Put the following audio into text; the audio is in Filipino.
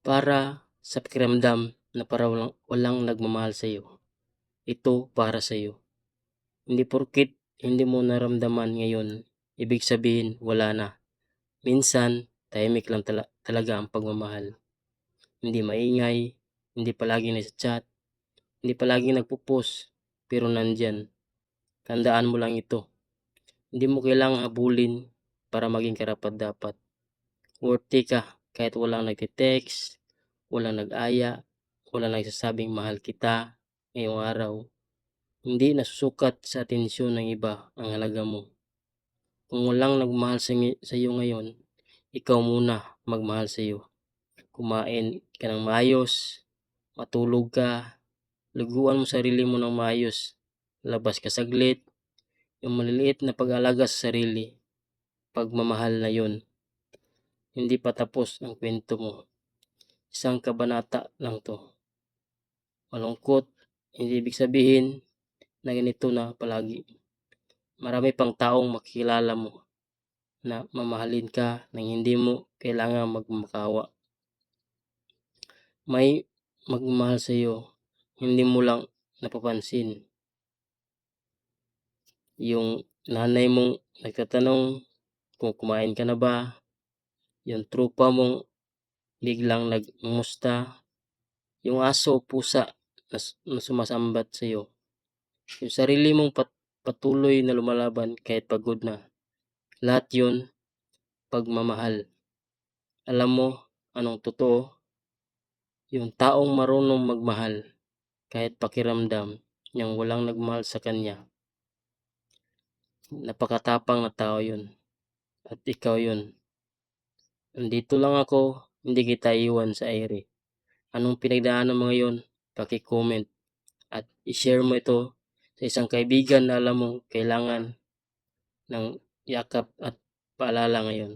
para sa pakiramdam na parang walang nagmamahal sa'yo. Ito para sa'yo. Hindi porket hindi mo naramdaman ngayon, ibig sabihin wala na. Minsan, tahimik lang talaga ang pagmamahal. Hindi maingay, hindi palaging nasa-chat, hindi palaging nagpo-post, pero nandyan. Tandaan mo lang ito, hindi mo kailangang habulin para maging karapat-dapat. Worthy ka kahit walang nagte-text, walang nag-aya, walang nagsasabing mahal kita ngayong araw. Hindi nasusukat sa atensyon ng iba ang halaga mo. Kung walang nagmahal sa iyo ngayon, ikaw muna magmahal sa iyo. Kumain ka ng maayos, matulog ka, luguan mo sarili mo ng maayos, labas ka saglit, yung maliliit na pag-aalaga sa sarili, pagmamahal na yun. Hindi pa tapos ang kwento mo. Isang kabanata lang to. Malungkot, hindi ibig sabihin na ganito na palagi. Marami pang taong makikilala mo na mamahalin ka nang hindi mo kailangan magmakawa. May magmamahal sa iyo, hindi mo lang napapansin. Yung nanay mong nagtatanong kung kumain ka na ba, yung tropa mong biglang nagmusta, yung aso o pusa na sumasambat sa iyo, yung sarili mong patuloy na lumalaban kahit pagod na. Lahat yun, pagmamahal. Alam mo anong totoo? Yung taong marunong magmahal kahit pakiramdam niyang walang nagmahal sa kanya. Napakatapang na tao yun. At ikaw yun. Nandito lang ako, hindi kita iwan sa ere. Anong pinagdaanan mo ngayon? Paki-comment at i-share mo ito sa isang kaibigan na alam mong kailangan ng yakap at paalala ngayon.